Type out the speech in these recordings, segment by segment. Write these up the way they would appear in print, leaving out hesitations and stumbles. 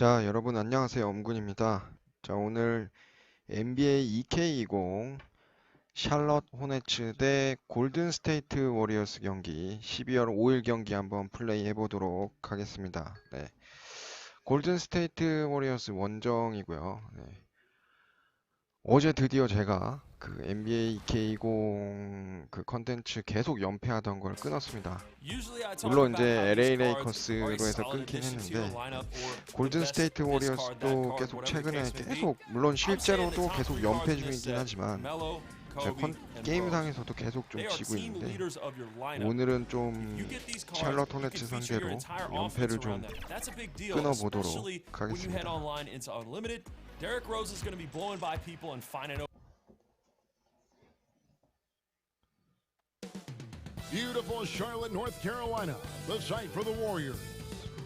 자, 여러분 안녕하세요. 엄군입니다. 자, 오늘 NBA 2K20 샬럿 호네츠 대 골든스테이트 워리어스 경기 12월 5일 경기 한번 플레이 해보도록 하겠습니다. 네. 골든스테이트 워리어스 원정이고요. 네. 어제 드디어 제가 그 NBA 2K20 그 컨텐츠 계속 연패하던 걸 끊었습니다. 물론 이제 LA 레이커스로 해서 끊긴 했는데 골든 스테이트 워리어스도 계속 최근에 계속 물론 실제로도 계속 연패 중이긴 하지만 게임상에서도 계속 좀 지고 있는데 오늘은 좀 샬럿 호네츠 상대로 연패를 좀 끊어보도록 하겠습니다. Derrick Rose is going to be blowing by people and finding out. Beautiful Charlotte, North Carolina, the site for the Warriors.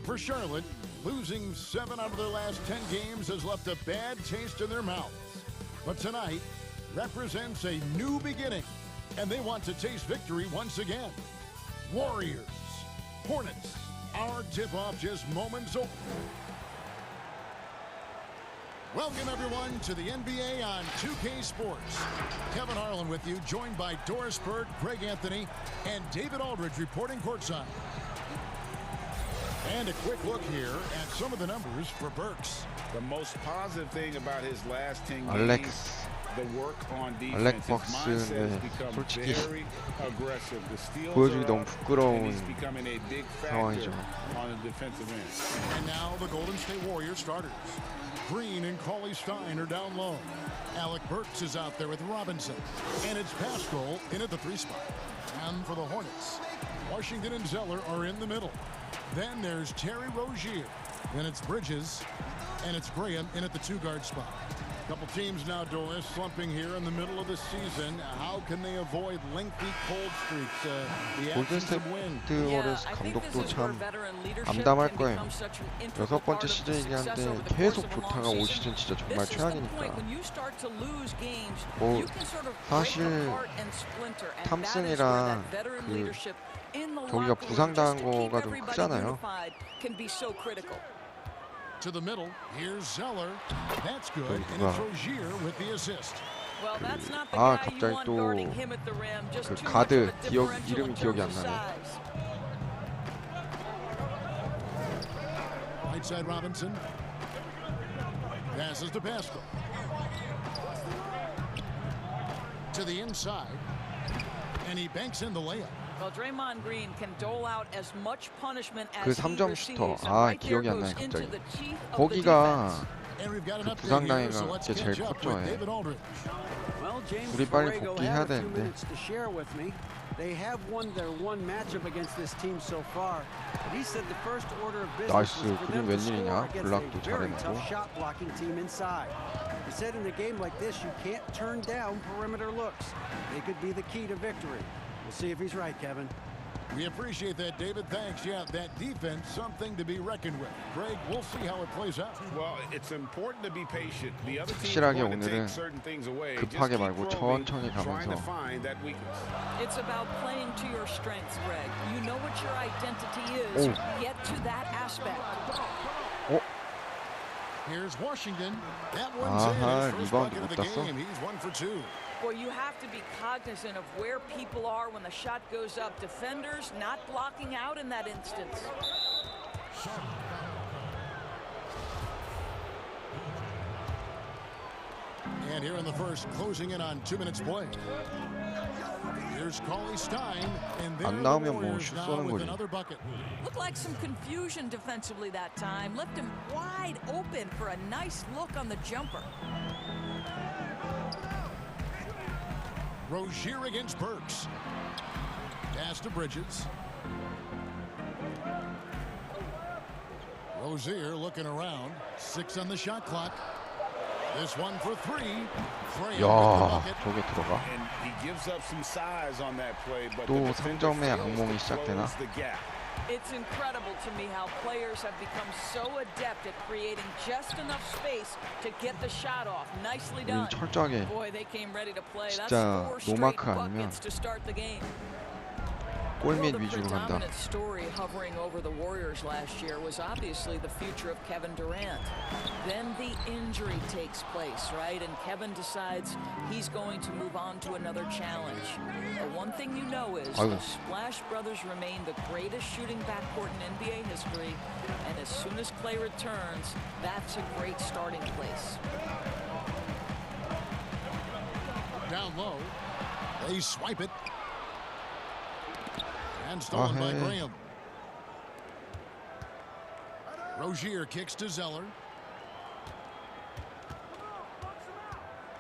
For Charlotte, losing 7 out of their last 10 games has left a bad taste in their mouths. But tonight represents a new beginning, and they want to taste victory once again. Warriors, Hornets, our tip-off just moments away. Welcome, everyone, to the NBA on 2K Sports. Kevin Harlan with you, joined by Doris Bird, Greg Anthony, and David Aldridge reporting courtside. And a quick look here at some of the numbers for Burks. The most positive thing about his last 10 games, the work on defense. His mindset has become very aggressive. The steals 보여주기 are 너무 up, 부끄러운 and he's becoming a big 상황이죠. factor on the defensive end. And now the Golden State Warriors starters. Green and Cauley Stein are down low. Alec Burks is out there with Robinson. And it's Pascal in at the 3 spot. And for the Hornets, Washington and Zeller are in the middle. Then there's Terry Rozier. Then it's Bridges. And it's Graham in at the 2-guard spot. Couple teams now, Doris, slumping here in the middle of the season. How can they avoid lengthy cold streaks? The absence of win. 골든스테이트 워리어스 감독도 참 암담할 거예요. 6번째 시즌이긴 한데 계속 좋다가 올 시즌 진짜 정말 최악이니까. 뭐 사실 탐슨이랑 그 저기가 부상당한 거가 좀 크잖아요. To the middle, here's Zeller. That's good. And it's Rozier with the assist. 아, 갑자기 또 그 가드 이름이 기억이 안 나네. Right side Robinson. Passes to Pascal. To the inside. And he banks in the layup. Well, Draymond Green can dole out as much punishment 그 as he 3점 슈터. receives. 아, Right here 기억이 안 goes 나요, into 갑자기. the chief of the 거기가 And we've got an 그 update 부상당한 here, so let's 게 제일 catch up 컸죠. with David Aldridge. Well, James 우리 빨리 Borrego 복귀해야 had a few 되는데. minutes to share with me. They have won their one matchup against this team so far. But he said the first order of business was 나이스. for 그림 them to score 웬일이냐? against 블락도 a very 잘해놓고. tough shot blocking team inside. He said in a game like this, you can't turn down perimeter looks. They could be the key to victory. We'll see if he's right, Kevin. We appreciate that, David. Thanks. Yeah, that defense, something to be reckoned with. Greg, we'll see how it plays out. Well, it's important to be patient. The other team is 확실하게 going to 오늘은 take certain things away. 급하게 Just keep 말고 probing, 천천히 trying to 가면서 find that weakness. It's about playing to your strengths, Greg. You know what your identity is. Get to that aspect. Here's Washington. That one's 아하, in. His first 리바운드 bucket of 못 the 땄어? game. He's 1 for 2. Well, you have to be cognizant of where people are when the shot goes up. Defenders not blocking out in that instance. And here in the first, closing in on 2 minutes play. Here's Cauley Stein, and there 안 the 나오면 뭐 Warriors 슛 now 쏘는 with 거지. another bucket. Looked like some confusion defensively that time. Left him wide open for a nice look on the jumper. Rozier against Burks. Pass to Bridges. Rozier looking around. 6 on the shot clock. This one for 3. 야, 저게 들어가? And he gives up some size on that play, but 또 the defender 3점의 fails 악몽이 to 시작되나? close the gap. It's incredible to me how players have become so adept at creating just enough space to get the shot off. Nicely done. 철저하게 Boy, they came ready to play. That's 진짜 4 straight 노마크 아니면 buckets to start the game. 골밑 위주로 간다. The story hovering over the Warriors last year was obviously the future of Kevin Durant. Then the injury takes place, right? And Kevin decides he's going to move on to another challenge. The one thing you know is the Splash Brothers remain the greatest shooting backcourt in NBA history, and as soon as Clay returns, that's a great starting place. Down low, they swipe it. And stolen by Graham. Rozier kicks to Zeller.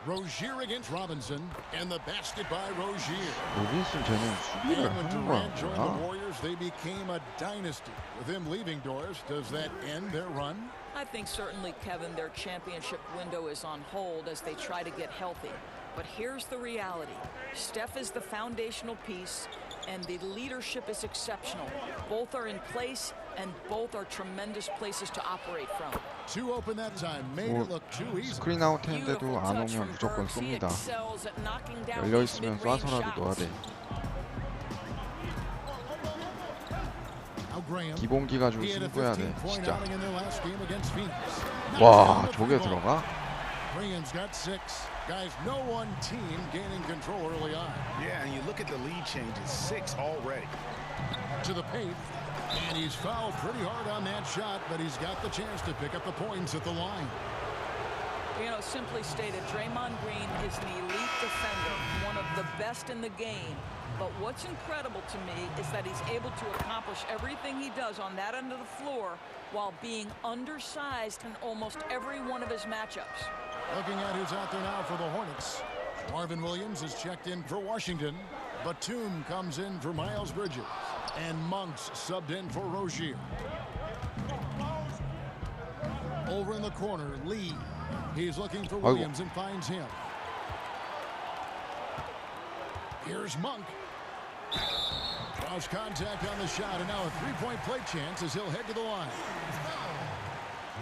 Rozier against Robinson, and the basket by Rozier. 로빈슨 쟤는 수비를 And when 하는 Durant joined the 거야. Warriors, they became a dynasty. With him leaving doors, does that end their run? I think certainly, Kevin, their championship window is on hold as they try to get healthy. But here's the reality. Steph is the foundational piece, and the leadership is exceptional. Both are in place, and both are tremendous places to operate from. Too open that time, made it look too easy. 스크린 아웃 했는데도 안 오면 무조건 쏩니다. 열려 있으면 쏴서라도 넣어야 돼. 기본기 가지고 승부해야 돼, 진짜. 와, 저게 들어가? Graham's got 6. Guys, no one team gaining control early on. Yeah, and you look at the lead changes, 6 already. To the paint, and he's fouled pretty hard on that shot, but he's got the chance to pick up the points at the line. You know, simply stated, Draymond Green is an elite defender, one of the best in the game. But what's incredible to me is that he's able to accomplish everything he does on that end of the floor while being undersized in almost every one of his matchups. Looking at who's out there now for the Hornets. Marvin Williams is checked in for Washington. Batum comes in for Miles Bridges. And Monk's subbed in for Rozier. Over in the corner, Lee. He's looking for Williams and finds him. Here's Monk. Cross contact on the shot, and now a three-point play chance as he'll head to the line.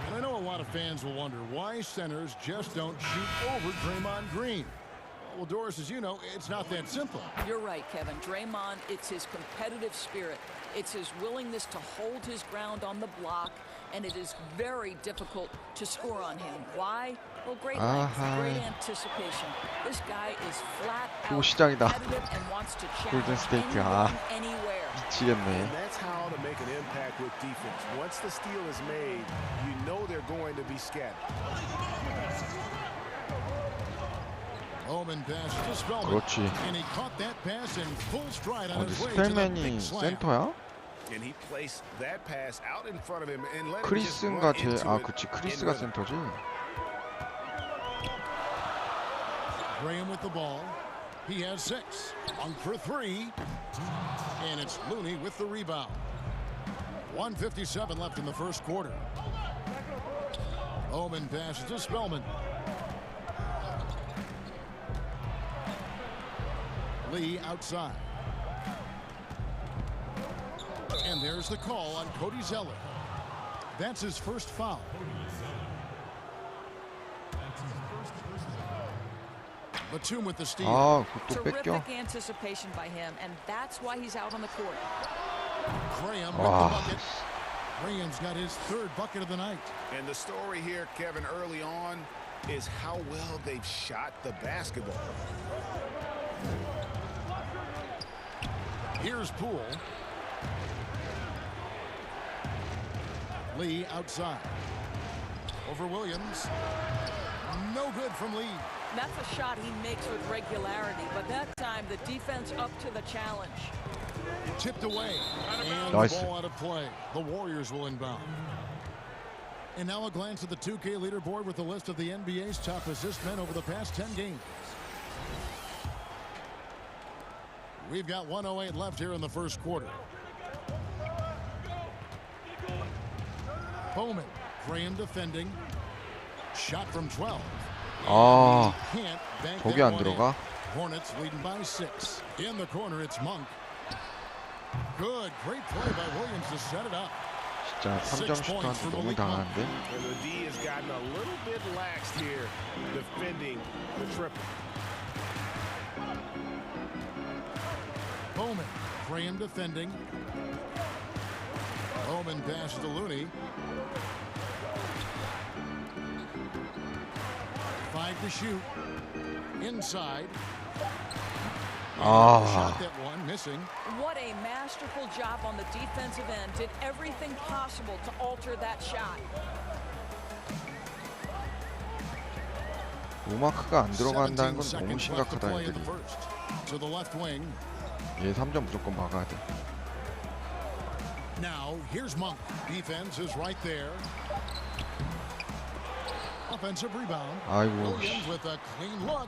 And I know a lot of fans will wonder why centers just don't shoot over Draymond Green. Well, Doris, as you know, it's not that simple. You're right, Kevin. Draymond, it's his competitive spirit. It's his willingness to hold his ground on the block, and it is very difficult to score on him. Why? Well, great length, great anticipation. This guy is flat out competitive and wants to challenge anyone, anywhere. 미치겠네. That's how to make an impact with defense. Once the steal is made, you know they're going to be scattered. Omen pass to Spellman. 그렇지. And he caught that pass in full stride on 근데 his way to the big 스펠맨이 slam. 센터야? And he placed that pass out in front of him and let him just 크리스인가 run 제 into it. 그치 크리스가 센터지. Graham with the ball. He has 6. On for 3. And it's Looney with the rebound. 1:57 left in the first quarter. Omen passes to Spellman. Lee outside. And there's the call on Cody Zeller. That's his first foul. Batum with the steal. 아, 그것도 뺏겨. Terrific anticipation by him, and that's why he's out on the court. Graham with the bucket. Graham's got his 3rd bucket of the night. And the story here, Kevin, early on is how well they've shot the basketball. Here's Poole. Lee outside. Over Williams. No good from Lee. That's a shot he makes with regularity, but that time the defense up to the challenge. Tipped away. And Nice. the ball out of play. The Warriors will inbound. And now a glance at the 2K leaderboard with a list of the NBA's top assist men over the past 10 games. We've got 1:08 left here in the first quarter. Bowman. Graham defending. Shot from 12. 아, Can't bank 저기 that 안 one in. 들어가? Hornets leading by 6. In the corner, it's Monk. Good, great play by Williams to set it up. 진짜 3점 슈터한테 너무 당하는데. And the D has gotten a little bit laxed here defending the triple. Bowman, frame defending. Bowman passes to Looney. 5 to shoot. Inside. Shot that one, missing. What a masterful job on the defensive end. Did everything possible to alter that shot. 노마크가 안 들어간다는 건 너무 심각하다 애들이. To the left wing. 얘 3점 무조건 막아야 돼. Now here's Monk. Defense is right there. Offensive rebound. 아이고. Williams with a clean look,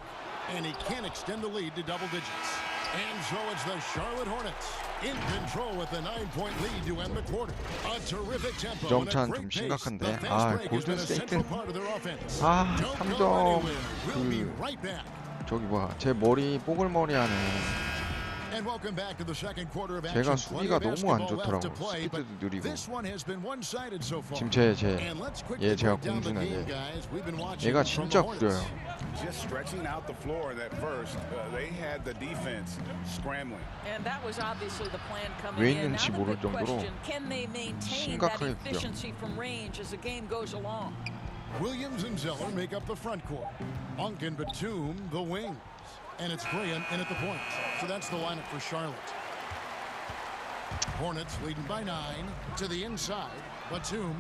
and he can't extend the lead to double digits. And so it's the Charlotte Hornets in control with a 9-point lead to end the quarter. A terrific tempo and a 점차는 great 좀 pace. 심각한데. The fast break has been a central 골든스테이트. part of their offense. 3점 We'll be right back. 저기 뭐야 제 머리 뽀글머리 하네. And welcome back to the second quarter of 제가 action. 수비가 Plenty of 너무 안 basketball left to 좋더라고. play, but 스피드도 느리고. this one has been one-sided so far. 지금 And let's quickly 얘 제가 break down the 공주네 game, 얘. guys. We've been watching 얘가 from 진짜 the Hornets. 구려요. Just stretching out the floor that first. They had the defense scrambling. And that was obviously the plan coming 왜 in. Now 있는지 the 모를 big 정도로 question, can they maintain that 심각하게 구려. efficiency from range as the game goes along? Williams and Zeller make up the front court. Monk and Batum, the wings. And it's Graham in at the point. So that's the lineup for Charlotte. Hornets leading by 9 to the inside. Batum.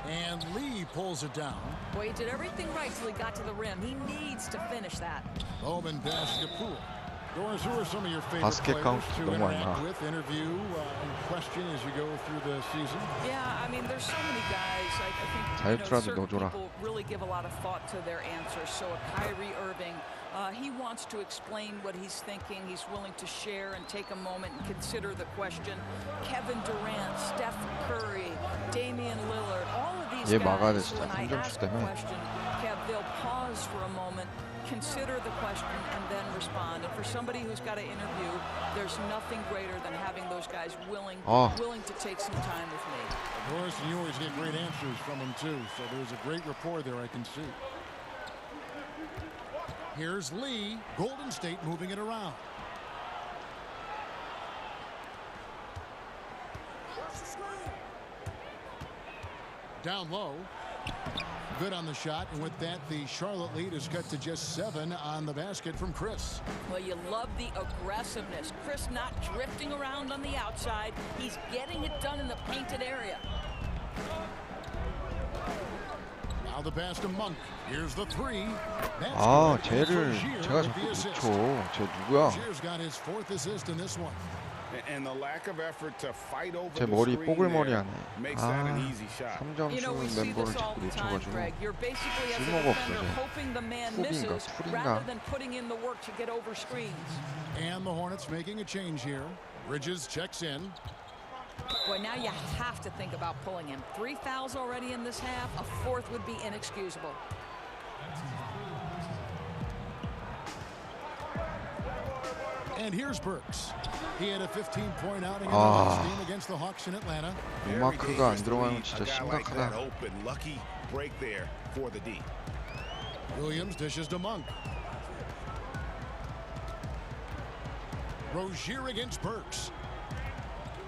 And Lee pulls it down. Boy, he did everything right till he got to the rim. He needs to finish that. Bowman passes to Poole. Doris, who are some of your favorite 바스켓 players 카운트 to 너무 interact 많아. with, interview, and question as you go through the season? Yeah, I mean, there's so many guys. I think 자유투라도 certain 넣어줘라. people really give a lot of thought to their answers. So a Kyrie Irving, he wants to explain what he's thinking. He's willing to share and take a moment and consider the question. Kevin Durant, Steph Curry, Damian Lillard, all of these 얘 막아야 돼, guys, 진짜. when I 3점 ask 슛 a 때문에. question, Kev, they'll pause for a moment, consider the question, and then respond. And for somebody who's got to interview, there's nothing greater than having those guys willing to take some time with me. Doris, and you always get great answers from them too, so there's a great rapport there I can see. Here's Lee, Golden State moving it around. Down low. Good on the shot, and with that, the Charlotte lead is cut to just 7 on the basket from Chris. Well, you love the aggressiveness. Chris not drifting around on the outside. He's getting it done in the painted area. Now the pass to Monk. Here's the 3. 아, 쟤를 제가 자꾸 놓쳐. 쟤 누구야? Rozier's got his 4th assist in this one. And the lack of effort to fight over 제 the 머리 screen 뽀글머리 there 하네. makes that an 아, easy shot. 3점 You know, we 슛 see 멤버를 this all 자꾸 the time, 놓쳐가지고 Greg. You're basically as a 쓸모가 없어, defender 쟤. hoping the man 훅인가, misses 툴인가? rather than putting in the work to get over screens. And the Hornets making a change here. Bridges checks in. Boy, now you have to think about pulling him. 3 fouls already in this half. A 4th would be inexcusable. And here's Burks. He had a 15-point outing in the last game against the Hawks in Atlanta. 노마크가 안 들어가면 진짜 A guy like that 심각하다. open, lucky break there for the D. Williams dishes to Monk. Rozier against Burks.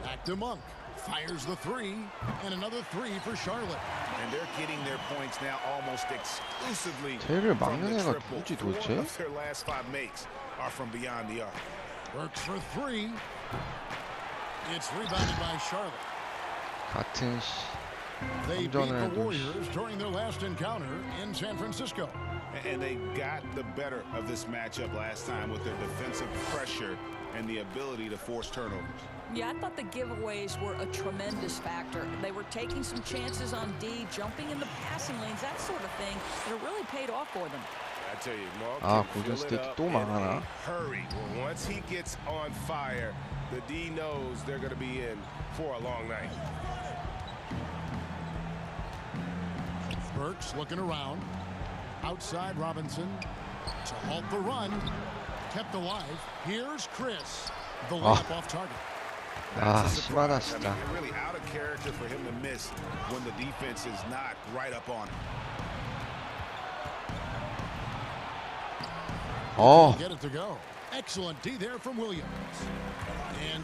Back to Monk. Fires the 3. And another 3 for Charlotte. And they're getting their points now almost exclusively 쟤를 from 막는 the 애가 triple. 누구지 4 도대체? of their last 5 makes are from beyond the arc. Burks for 3. It's rebounded by Charlotte. 같은 They beat 삼전을 the Warriors during their last encounter in San Francisco. And they got the better of this matchup last time with their defensive pressure and the ability to force turnovers. Yeah, I thought the giveaways were a tremendous factor. They were taking some chances on D, jumping in the passing lanes, that sort of thing, and it really paid off for them. I tell you, Mark 아, can fill it 골든스테이트 up 또 in 망하나? a hurry. Once he gets on fire, the D knows they're going to be in for a long night. Burks looking around. Outside Robinson to halt the run. Kept alive. Here's Chris. The layup off target. 아, That's a 심하다 surprise. I 진짜. mean, really out of character for him to miss when the defense is not right up on him. 어, Get it to go. Excellent D there from Williams.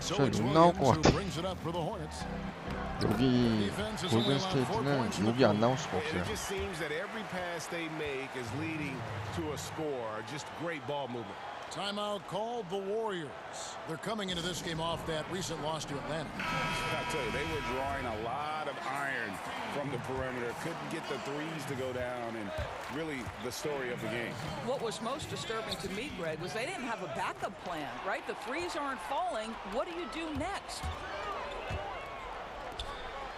So 진짜 it's 욕 나올 것 Williams who 같아. brings it up for the Hornets. 여기 골든스테이트는 욕이 안 나올 수가 And 없어요. it just seems that every pass they make is leading to a score. Just great ball movement. Timeout called the Warriors. They're coming into this game off that recent loss to Atlanta. I tell you, they were drawing a lot of iron from the perimeter. Couldn't get the threes to go down, and really the story of the game. What was most disturbing to me, Greg, was they didn't have a backup plan, right? The threes aren't falling. What do you do next?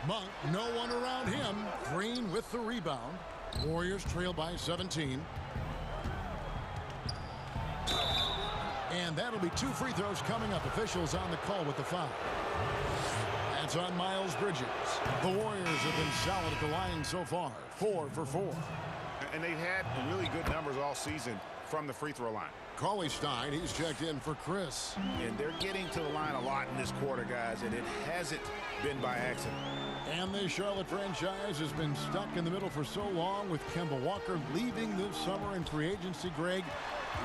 Monk, no one around him. Green with the rebound. Warriors trail by 17. And that'll be 2 free throws coming up. Officials on the call with the foul. That's on Miles Bridges. The Warriors have been solid at the line so far. 4 for 4. And they've had really good numbers all season from the free throw line. Cauley Stein, he's checked in for Chris. And they're getting to the line a lot in this quarter, guys, and it hasn't been by accident. And the Charlotte franchise has been stuck in the middle for so long with Kemba Walker leaving this summer in free agency. Greg,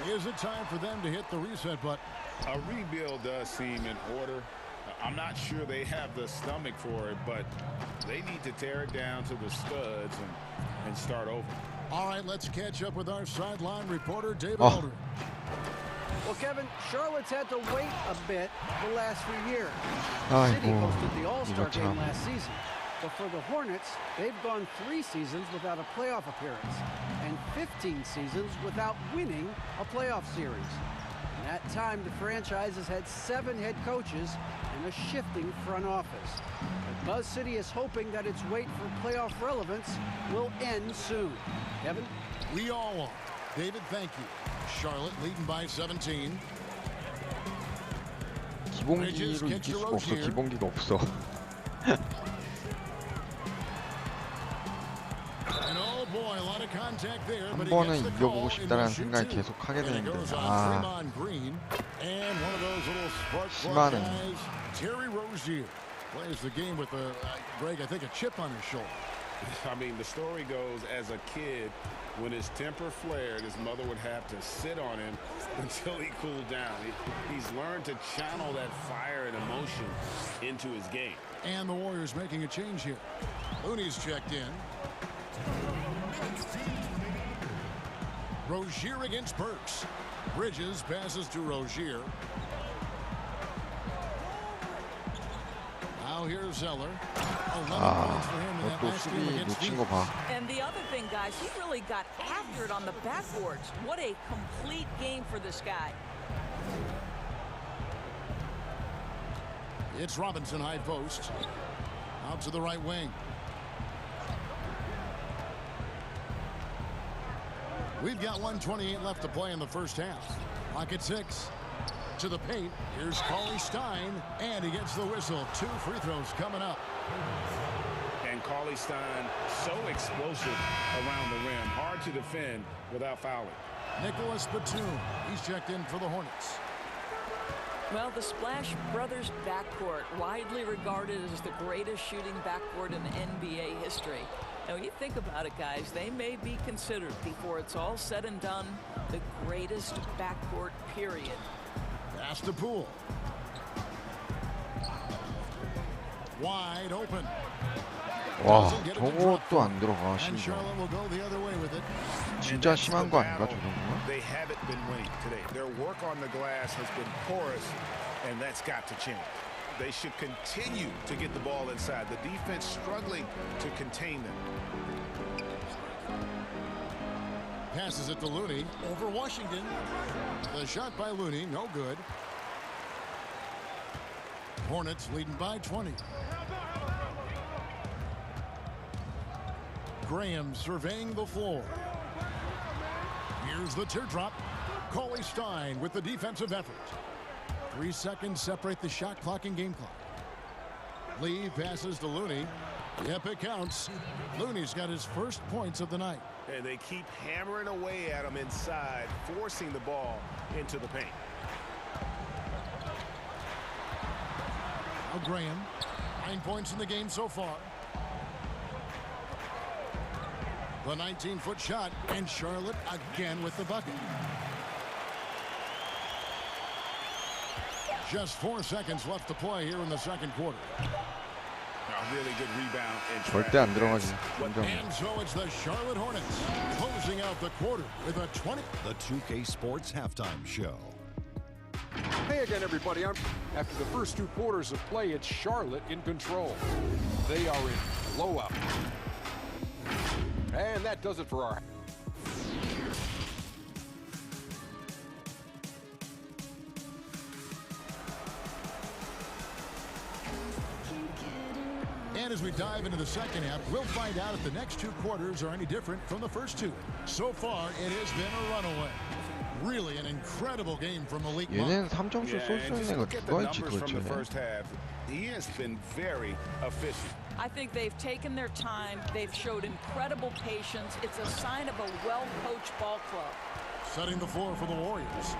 is it time for them to hit the reset button? A rebuild does seem in order. I'm not sure they have the stomach for it, but they need to tear it down to the studs and start over. All right, let's catch up with our sideline reporter, David Aldridge. Well, Kevin, Charlotte's had to wait a bit the last few years. 아이고, City hosted the All-Star 이거 game 참. last season. But for the Hornets, they've gone 3 seasons without a playoff appearance and 15 seasons without winning a playoff series. In that time, the franchise has had 7 head coaches and a shifting front office. But Buzz City is hoping that its wait for playoff relevance will end soon. Kevin? We all are. David, thank you. Charlotte leading by 17. 기본기로 이길 수가 없어. 기본기가 없어. 한 번은 이겨보고 싶다라는 생각이 계속 하게 되는데 심하네. Terry Rozier plays the game with Greg, I think, a chip on his shoulder. I mean, the story goes, as a kid, when his temper flared, his mother would have to sit on him until he cooled down. He's learned to channel that fire and emotion into his game. And the Warriors making a change here. Looney's checked in. Rozier against Burks. Bridges passes to Rozier. Now here's Zeller. 11 points for him in that last game against Phoenix. And the other thing, guys, he really got after it on the backboards. What a complete game for this guy. It's Robinson high post. Out to the right wing. We've got 1:28 left to play in the first half. Clock at 6. To the paint. Here's Cauley Stein, and he gets the whistle. 2 free throws coming up. And Cauley Stein, so explosive around the rim. Hard to defend without fouling. Nicholas Batum. He's checked in for the Hornets. Well, the Splash Brothers backcourt, widely regarded as the greatest shooting backcourt in NBA history. Now, when you think about it, guys, they may be considered, before it's all said and done, the greatest backcourt, period. Pass to Poole. Wide open. 와, 저것도 안 들어가. And 심지어 Charlotte will go the other way with it. 진짜 심한 거 아닌가, 저 정도면? They haven't been winning today. Their work on the glass has been porous, and that's got to change. They should continue to get the ball inside. The defense struggling to contain them. Passes it to Looney over Washington. The shot by Looney, no good. Hornets leading by 20. Graham surveying the floor. Here's the teardrop. Cauley Stein with the defensive effort. 3 seconds separate the shot clock and game clock. Lee passes to Looney. Yep, it counts. Looney's got his first points of the night. And they keep hammering away at him inside, forcing the ball into the paint. Now Graham, 9 points in the game so far. The 19-foot shot, and Charlotte again with the bucket. Just 4 seconds left to play here in the second quarter. A really good rebound and 절대 안 들어가지. 인정. And so it's the Charlotte Hornets closing out the quarter with a 20. The 2K Sports Halftime Show. Hey again, everybody. After the first 2 quarters of play, it's Charlotte in control. They are in blowout. And that does it for our... And as we dive into the second half, we'll find out if the next 2 quarters are any different from the first 2. So far, it has been a runaway. Really an incredible game from Malik Monk. 얘는 3점슛 쏠 수 있는 애가 look at the 누가 있지 numbers from the 도대체. first half. He has been very efficient. I think they've taken their time. They've showed incredible patience. It's a sign of a well-coached ball club. Setting the floor for the Warriors.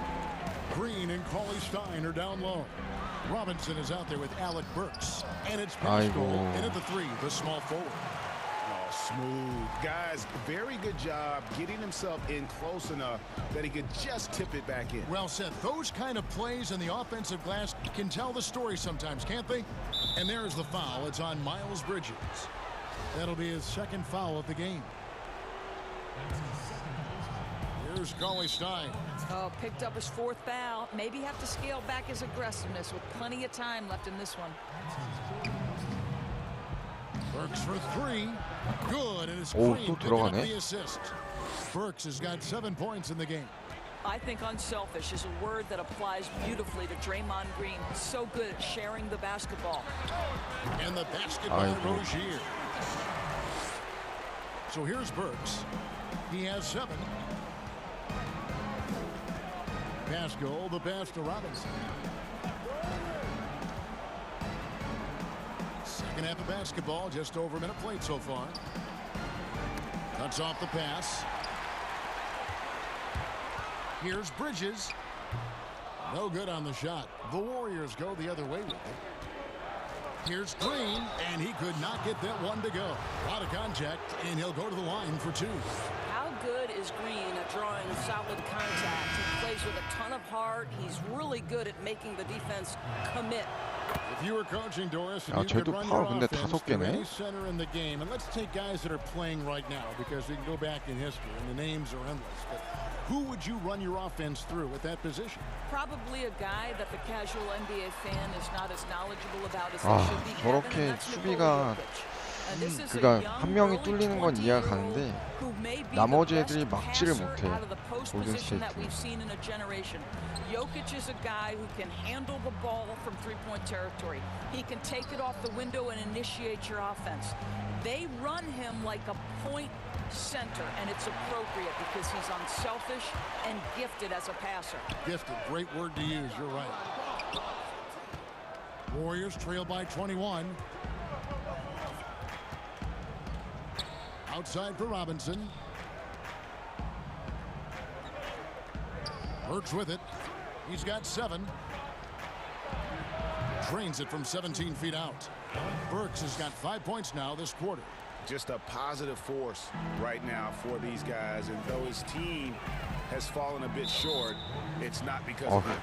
Green and Cauley Stein are down low. Robinson is out there with Alec Burks. And it's Pascal in at the 3, the small forward. Oh, smooth. Guys, very good job getting himself in close enough that he could just tip it back in. Well said. Those kind of plays in the offensive glass can tell the story sometimes, can't they? And there's the foul. It's on Miles Bridges. That'll be his second foul of the game. Here's Cauley Stein. Oh, picked up his 4th foul. Maybe have to scale back his aggressiveness with plenty of time left in this one. Burks for 3. Good. And it's 오, Green 또 picking up 들어가네. the assist. Burks has got 7 points in the game. I think unselfish is a word that applies beautifully to Draymond Green. So good at sharing the basketball. And the basket by 아이고. Rozier. So here's Burks. He has 7. Pascal, the pass to Robinson. Second half of basketball, just over a minute played so far. Cuts off the pass. Here's Bridges. No good on the shot. The Warriors go the other way with it. Here's Green, and he could not get that one to go. A lot of contact, and he'll go to the line for 2. How good is Green at drawing solid contact? He plays with a ton of heart. He's really good at making the defense commit. If you were coaching Doris, and 야, you could 쟤도 run 파울 your 근데 offense 5 to 개네. any center in the game, and let's take guys that are playing right now because we can go back in history and the names are endless. But who would you run your offense through at that position? Probably a guy that the casual NBA fan is not as knowledgeable about as 아, they should be. 저렇게 Kevin, and that's 수비가 Nikola Jokic. And this is a 그러니까 young, 한 명이 early 뚫리는 건 이해가 20-year-old 가는데 who may be 나머지 the 애들이 best 막지를 passer 못해. out of the post position that 골든스테이트. we've seen in a generation. Jokic is a guy who can handle the ball from three-point territory. He can take it off the window and initiate your offense. They run him like a point center, and it's appropriate because he's unselfish and gifted as a passer. Gifted, great word to use, you're right. Warriors trail by 21. Outside for Robinson. Burks with it. He's got 7. Drains it from 17 feet out. Burks has got 5 points now this quarter. Just a positive force right now for these guys. And though his team has fallen a bit short, it's not because of him.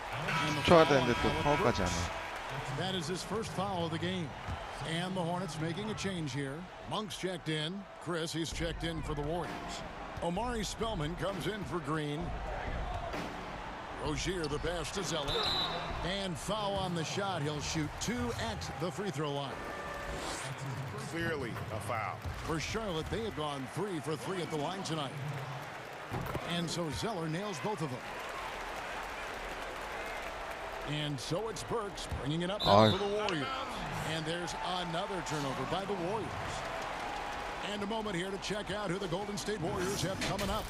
멈춰야 되는데 또 파울까지 하네. That is his first foul of the game. And the Hornets making a change here. Monk's checked in. Chris, he's checked in for the Warriors. Omari Spellman comes in for Green. Rozier the pass to Zeller. And foul on the shot. He'll shoot 2 at the free throw line. Clearly a foul. For Charlotte, they have gone 3 for 3 at the line tonight. And so Zeller nails both of them. And so it's Burks bringing it up now for the Warriors. And there's another turnover by the Warriors. And a moment here to check out who the Golden State Warriors have coming up.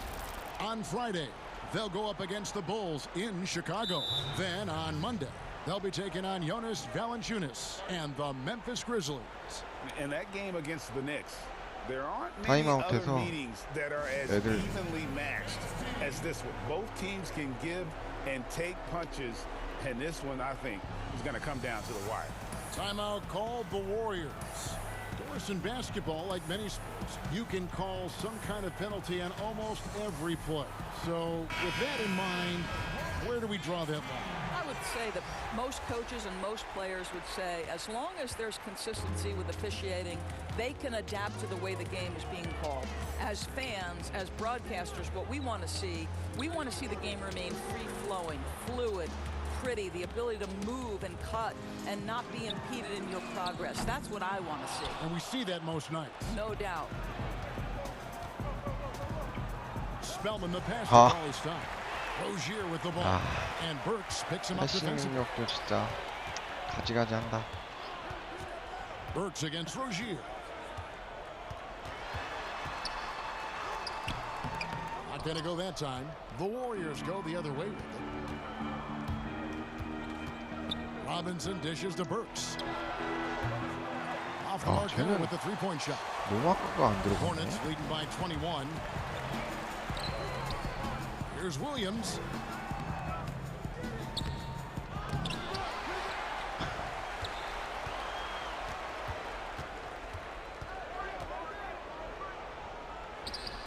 On Friday, they'll go up against the Bulls in Chicago. Then on Monday, they'll be taking on Jonas Valanciunas and the Memphis Grizzlies. In that game against the Knicks, there aren't many other 타임아웃에서 meetings that are as 애들 evenly matched as this one. Both teams can give and take punches, and this one, I think, is going to come down to the wire. Timeout called the Warriors. Doris, in basketball, like many sports, you can call some kind of penalty on almost every play. So with that in mind, where do we draw that line? I would say that most coaches and most players would say as long as there's consistency with officiating, they can adapt to the way the game is being called. As fans, as broadcasters, what we want to see the game remain free-flowing, fluid, pretty, the ability to move and cut and not be impeded in your progress. That's what I want to see. And we see that most nights. No doubt. Spellman the pass to Ah. Cauley Stein. Rozier with the ball. And Burks picks him up 패싱 defensively. 능력도 진짜 가지가지 한다. Burks against Rozier. Not going to go that time. The Warriors go the other way with it. Robinson dishes to Burks. Off the mark 쟤는 with the three-point shot. 노마크가 안 Hornets 들어가네. leading by 21. Here's Williams.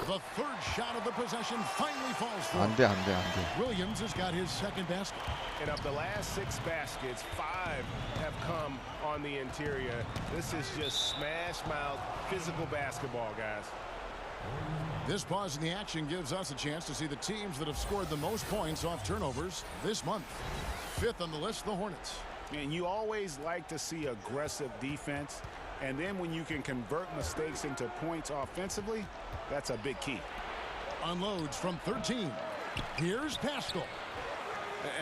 The third shot of the possession finally falls for him. 안 돼, 안 돼, 안 돼. Williams has got his second basket. And of the last 6 baskets, 5 have come on the interior. This is just smash mouth physical basketball, guys. This pause in the action gives us a chance to see the teams that have scored the most points off turnovers this month. 5th on the list, the Hornets. And you always like to see aggressive defense. And then when you can convert mistakes into points offensively, that's a big key. Unloads from 13. Here's Pascal.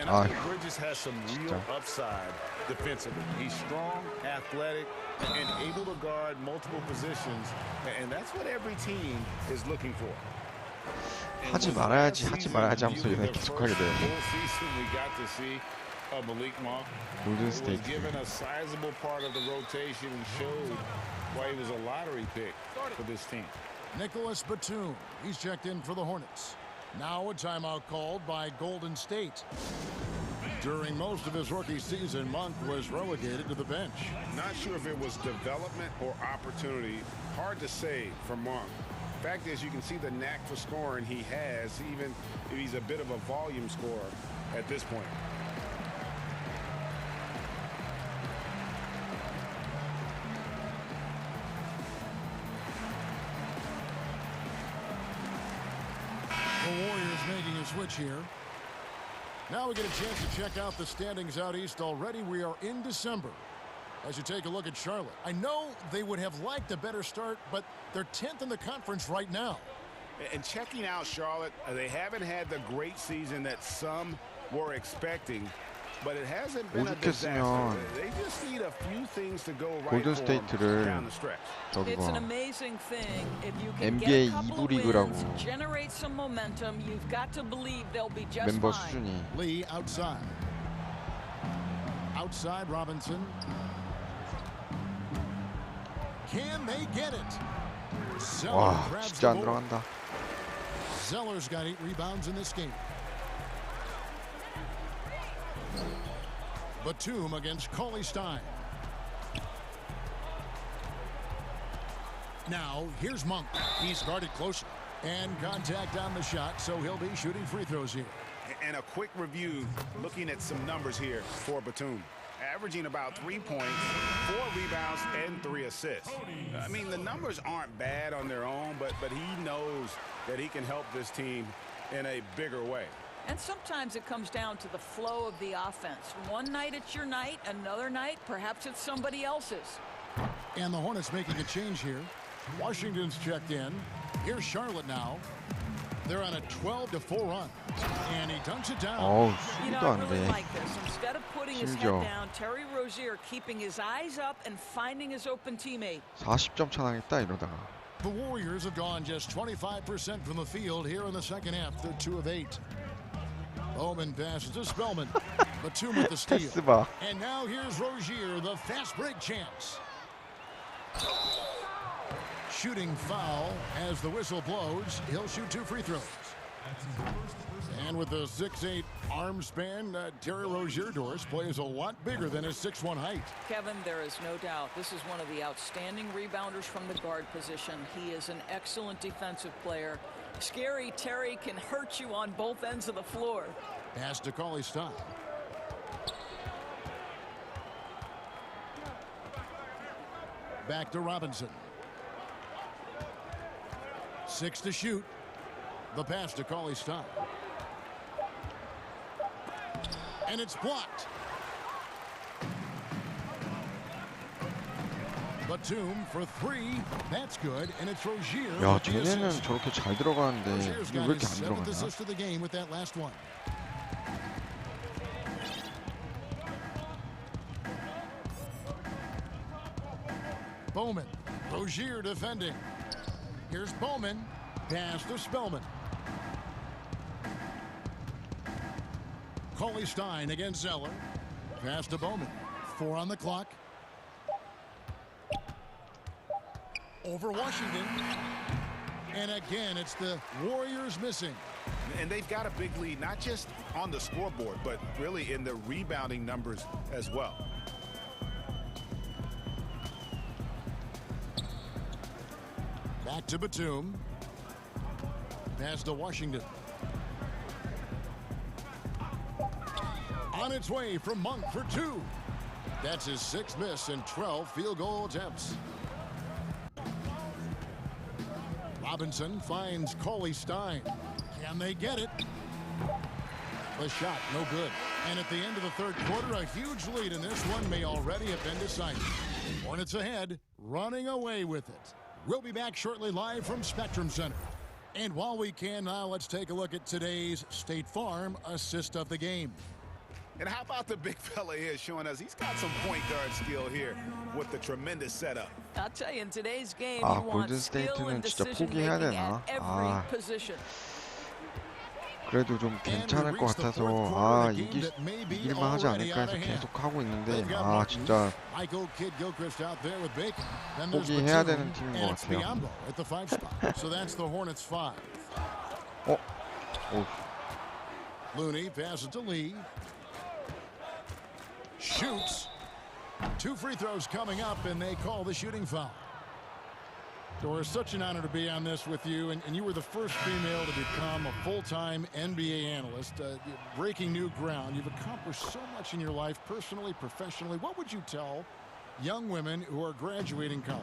And I think Bridges has some real upside defensively. He's strong, athletic, and able to guard multiple positions. And that's what every team is looking for. 하지 말아야지 하면서 얘네 계속하게 돼. Malik Monk was 골든스테이트. given a sizable part of the rotation and showed why he was a lottery pick for this team. Nicholas Batum. He's checked in for the Hornets. Now a timeout called by Golden State. During most of his rookie season, Monk was relegated to the bench. Not sure if it was development or opportunity. Hard to say for Monk. Fact is, you can see the knack for scoring he has, even if he's a bit of a volume scorer at this point. The Warriors making a switch here. Now we get a chance to check out the standings out east already. We are in December. As you take a look at Charlotte, I know they would have liked a better start, but they're 10th in the conference right now. And checking out Charlotte, they haven't had the great season that some were expecting, but it hasn't been a disaster. 오죽했으면 They just need a few things to go right for them 골든스테이트를 down the stretch. 저기 It's an 봐. amazing thing if you can NBA get a couple 2부 of 리그라고. wins, generate some momentum. You've got to believe they'll be just 멤버 fine. 수준이. Lee outside. Outside Robinson. Can they get it? Zeller 와, grabs 진짜 the 안 board. 들어간다. Zeller's got 8 rebounds in this game. Batum against Cauley Stein. Now, here's Monk. He's guarded closely. And contact on the shot, so he'll be shooting free throws here. And a quick review, looking at some numbers here for Batum. Averaging about 3 points, 4 rebounds, and 3 assists. I mean, the numbers aren't bad on their own, but he knows that he can help this team in a bigger way. And sometimes it comes down to the flow of the offense. One night it's your night, another night perhaps it's somebody else's. And the Hornets making a change here. Washington's checked in. Here's Charlotte now. They're on a 12-4 run. And he dunks it down. 어우, You know, 수비도 I 안 really 돼. like this. Instead of putting his head 심지어 down, Terry Rozier keeping his eyes up and finding his open teammate. 40점 차나겠다 이러다가. The Warriors have gone just 25% from the field here in the second half. They're 2 of 8. Bowman passes to Spellman. Batum with the steal. 패스 봐. And now here's Rozier, the fast break chance. Shooting foul as the whistle blows. He'll shoot 2 free throws. And with the 6'8" arm span, Terry Rozier, Doris, plays a lot bigger than his 6'1" height. Kevin, there is no doubt this is one of the outstanding rebounders from the guard position. He is an excellent defensive player. Scary Terry can hurt you on both ends of the floor. Pass to Cauley Stein. Back to Robinson. 6 to shoot. The pass to Cauley Stein. And it's blocked. Batum for 3. That's good. And it's Rozier. 야, 쟤네는 저렇게 잘 들어가는데 Rozier's 이게 왜 got 이렇게 his 안 7th 들어가냐? assist of the game with that last one. Bowman. Rozier defending. Here's Bowman. Pass to Spellman. Cauley Stein against Zeller. Pass to Bowman. 4 on the clock. Over Washington. And again, it's the Warriors missing. And they've got a big lead, not just on the scoreboard, but really in the rebounding numbers as well. Back to Batum. Pass to Washington. On its way from Monk for 2. That's his 6th miss and 12 field goal attempts. Robinson finds Cauley Stein. Can they get it? The shot, no good. And at the end of the third quarter, a huge lead in this one may already have been decided. Hornets ahead, running away with it. We'll be back shortly live from Spectrum Center. And while we can now, let's take a look at today's State Farm assist of the game. And how about the big fella here showing us he's got some point guard skill here with the tremendous setup. I'll tell you, in today's game, 아, you want skill 골든스테이트는 and 진짜 decision 포기해야 making 되나? at every 아, position. 그래도 좀 괜찮을 것 같아서 아, 이길만 하지 않을까 해서 계속 하고 있는데 아, 진짜 포기해야 되는 팀인 것 같아요. Looney passes to Lee. Shoots. 2 free throws coming up, and they call the shooting foul. Doris, such an honor to be on this with you, and you were the first female to become a full-time NBA analyst, breaking new ground. You've accomplished so much in your life, personally, professionally. What would you tell young women who are graduating college,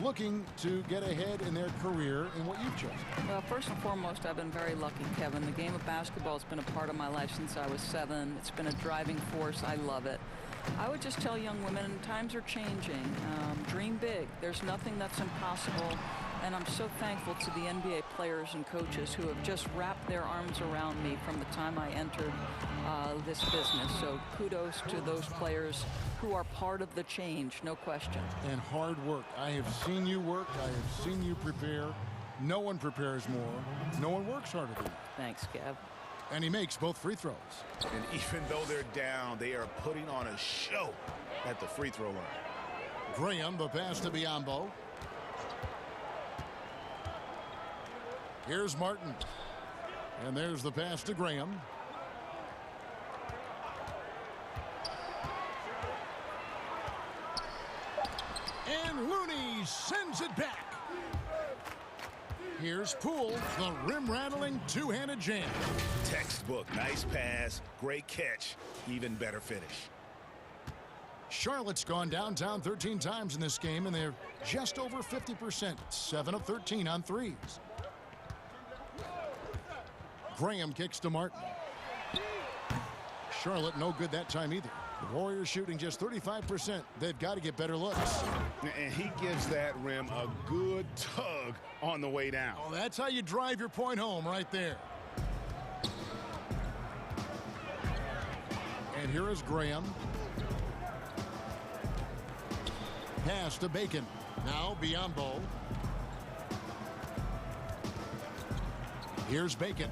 looking to get ahead in their career in what you've chosen? Well, first and foremost, I've been very lucky, Kevin. The game of basketball has been a part of my life since I was 7. It's been a driving force. I love it. I would just tell young women, times are changing. Dream big. There's nothing that's impossible. And I'm so thankful to the NBA players and coaches who have just wrapped their arms around me from the time I entered this business. So kudos to those players who are part of the change, no question. And hard work. I have seen you work. I have seen you prepare. No one prepares more. No one works harder than you. Thanks, Kev. And he makes both free throws. And even though they're down, they are putting on a show at the free throw line. Graham, the pass to Biyombo. Here's Martin. And there's the pass to Graham. And Looney sends it back. Here's Poole, the rim-rattling two-handed jam. Textbook, nice pass, great catch, even better finish. Charlotte's gone downtown 13 times in this game, and they're just over 50%, 7 of 13 on threes. Graham kicks to Martin. Charlotte no good that time either. The Warriors shooting just 35%. They've got to get better looks. And he gives that rim a good tug on the way down. Oh, that's how you drive your point home right there. And here is Graham. Pass to Bacon. Now Biyombo. Here's Bacon.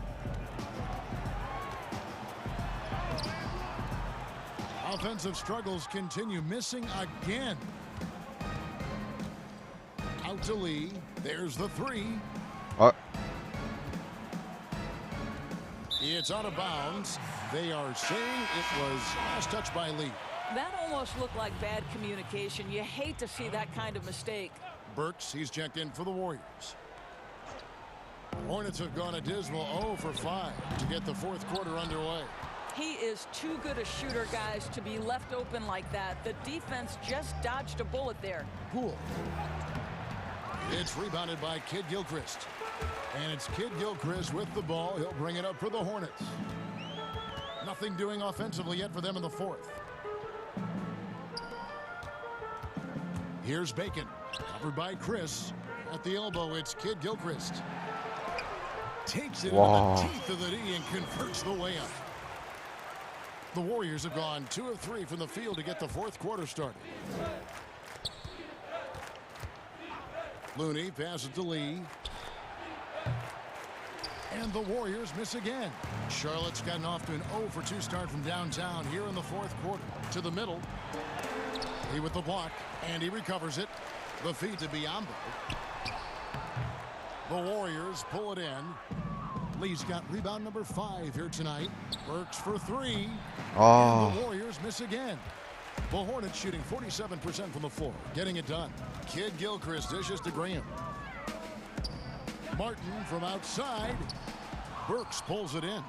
Offensive struggles continue. Missing again. Out to Lee. There's the three. It's out of bounds. They are saying it was last touch by Lee. That almost looked like bad communication. You hate to see that kind of mistake. Burks, he's checked in for the Warriors. Hornets have gone a dismal 0 for 5 to get the fourth quarter underway. He is too good a shooter, guys, to be left open like that. The defense just dodged a bullet there. Poole. It's rebounded by Kid Gilchrist. And it's Kid Gilchrist with the ball. He'll bring it up for the Hornets. Nothing doing offensively yet for them in the fourth. Here's Bacon. Covered by Chris. At the elbow, it's Kid Gilchrist. Takes it into the teeth of the knee and converts the layup. The Warriors have gone 2 of 3 from the field to get the fourth quarter started. Looney passes to Lee. And the Warriors miss again. Charlotte's gotten off to an 0 for 2 start from downtown here in the fourth quarter. To the middle. Lee with the block. And he recovers it. The feed to Biyombo. The Warriors pull it in. Lee's got rebound number 5 here tonight. Burks for 3. And the Warriors miss again. The Hornets shooting 47% from the floor. Getting it done. Kid Gilchrist dishes to Graham. Martin from outside. Burks pulls it in.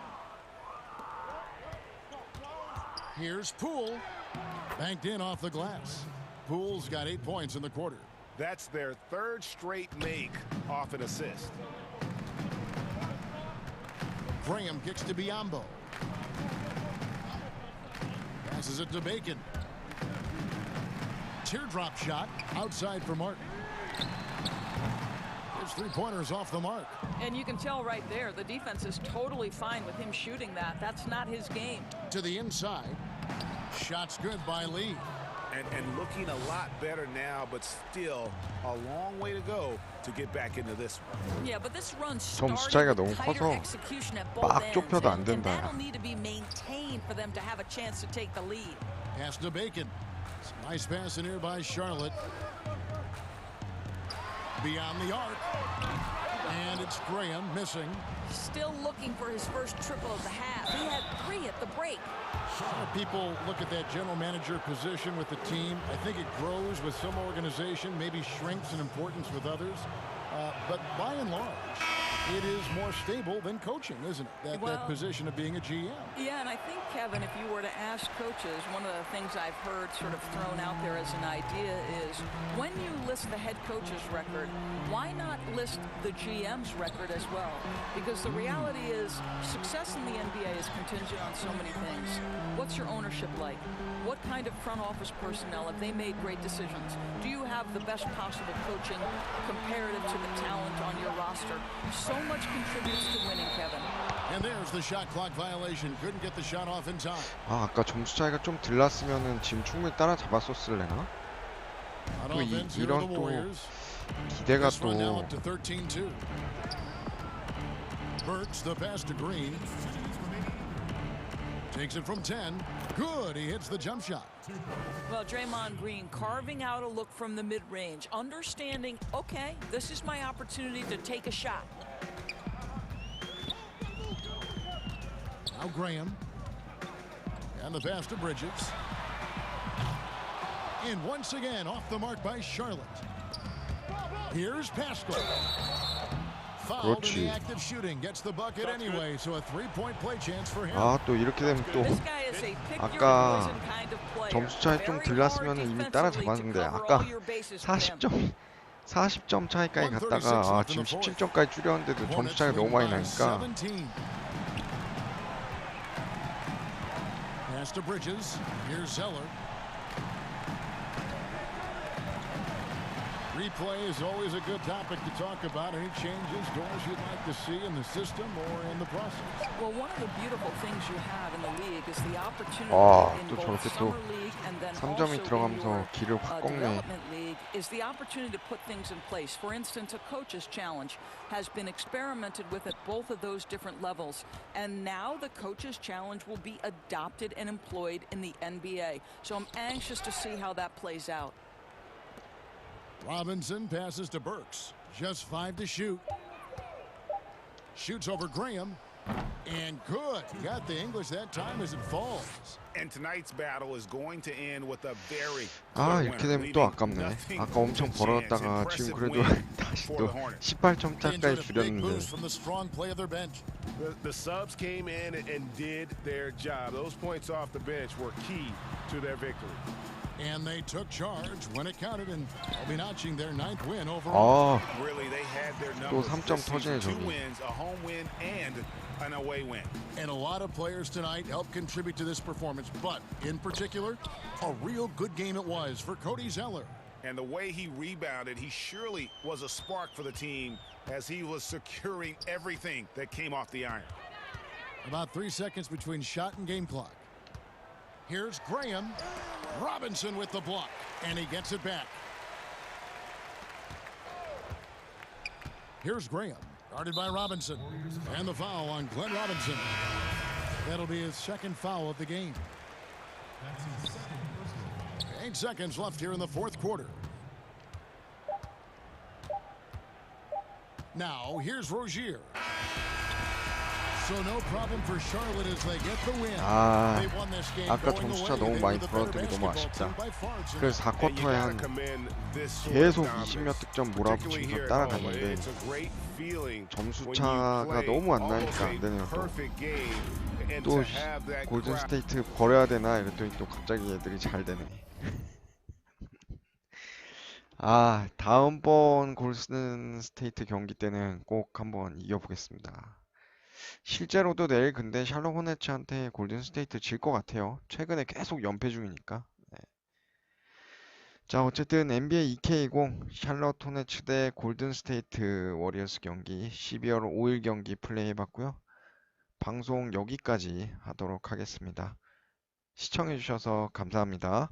Here's Poole. Banked in off the glass. Poole's got 8 points in the quarter. That's their 3rd straight make off an assist. Graham kicks to Biyombo. Passes it to Bacon. Teardrop shot outside for Martin. His 3-pointers off the mark. And you can tell right there, the defense is totally fine with him shooting that. That's not his game. To the inside. Shots good by Lee. And looking a lot better now, but still a long way to go to get back into this one. Yeah, but this run 점수 started 차이가 with 너무 tighter 커서 execution at both 막 ends, 좁혀도 안 and 된다. that'll need to be maintained for them to have a chance to take the lead. Pass to Bacon. Nice pass in here by Charlotte. Beyond the arc. And it's Graham missing. Still looking for his first triple of the half. He had 3 at the break. People look at that general manager position with the team. I think it grows with some organization, maybe shrinks in importance with others. But by and large, it is more stable than coaching, isn't it? That position of being a GM. Yeah, and I think, Kevin, if you were to ask coaches, one of the things I've heard sort of thrown out there as an idea is when you list the head coach's record, why not list the GM's record as well? Because the reality is success in the NBA is contingent on so many things. What's your ownership like? What kind of front office personnel? Have they made great decisions? Do you have the best possible coaching comparative to the talent on your roster? So much contributes to winning, Kevin. And there's the shot clock violation. Couldn't get the shot off in time. 아까 점수 차이가 좀 덜 났으면은 지금 충분히 따라잡았었을래나? 또 이런 또 기대가 또 Burks the pass to Green. Takes it from 10. Good. He hits the jump shot. Well, Draymond Green carving out a look from the mid-range, understanding, okay, this is my opportunity to take a shot. Now Graham. And the pass to Bridges. And once again off the mark by Charlotte. Here's Pascal. Fouled in the act of shooting. Gets the bucket anyway, so a 3-point play chance for him. 또 이렇게 되면 또 아까 점수 차이 좀 덜 났으면 이미 따라잡았는데 아까 40점 차이까지 갔다가 지금 17점까지 줄였는데도 점수 차이가 너무 많이 나니까 Pass to Bridges. Here's Zeller. Replay is always a good topic to talk about. Any changes, doors you'd like to see in the system or in the process? Well, one of the beautiful things you have in the league is the opportunity in 또 both 저렇게 또 summer league and then 3점이 also in 들어가면서 your 길을 확 꺾네. development league is the opportunity to put things in place. For instance, a coach's challenge has been experimented with at both of those different levels, and now the coach's challenge will be adopted and employed in the NBA. So I'm anxious to see how that plays out. Robinson passes to Burks. Just 5 to shoot. Shoots over Graham. And good. Got the English that time as it falls. And tonight's battle is going to end with a very 아, clear 이렇게 winner, 되면 또 leaving 아깝네. nothing 아까 엄청 to chance. 벌었다가 지금 Impressive 그래도 win 다시 for 또 the Hornets. 18점 They enjoyed 차까지 a big 줄였는데. boost from the strong play of their bench. The subs came in and did their job. Those points off the bench were key to their victory. And they took charge when it counted, and they'll be notching their 9th win overall. 아, Really, they had their 또 numbers 3점 this 터지네, season. 2 저기. wins, a home win, and an away win. And a lot of players tonight helped contribute to this performance, but in particular, a real good game it was for Cody Zeller. And the way he rebounded, he surely was a spark for the team as he was securing everything that came off the iron. About 3 seconds between shot and game clock. Here's Graham. Robinson with the block, and he gets it back. Here's Graham, guarded by Robinson, and the foul on Glenn Robinson. That'll be his second foul of the game. 8 seconds left here in the fourth quarter. Now, here's Rozier. So no problem for Charlotte as they get the win. 아, They won this game 아까 going 점수차 away. 너무 They 많이 were the better 벌었던 게 너무 basketball 아쉽다. team by far tonight. 그래서 And you 4쿼터에 gotta 한 commend this sort of 계속 dominance, 20몇 득점 particularly 몰아붙이면서 here at home. 따라갔는데 It's a great feeling when 점수차가 you play 너무 안 나니까 almost 안 a 되네요. perfect game and 또 to have that crowd. 골든스테이트 버려야 되나 이랬더니 또 갑자기 얘들이 잘 되네. 아, 다음번 골든스테이트 경기 때는 꼭 한번 이겨보겠습니다. 실제로도 내일 근데 샬럿 호네츠한테 골든스테이트 질 것 같아요. 최근에 계속 연패 중이니까. 네. 자, 어쨌든 NBA 2K20 샬럿 호네츠 대 골든스테이트 워리어스 경기 12월 5일 경기 플레이해봤고요. 방송 여기까지 하도록 하겠습니다. 시청해주셔서 감사합니다.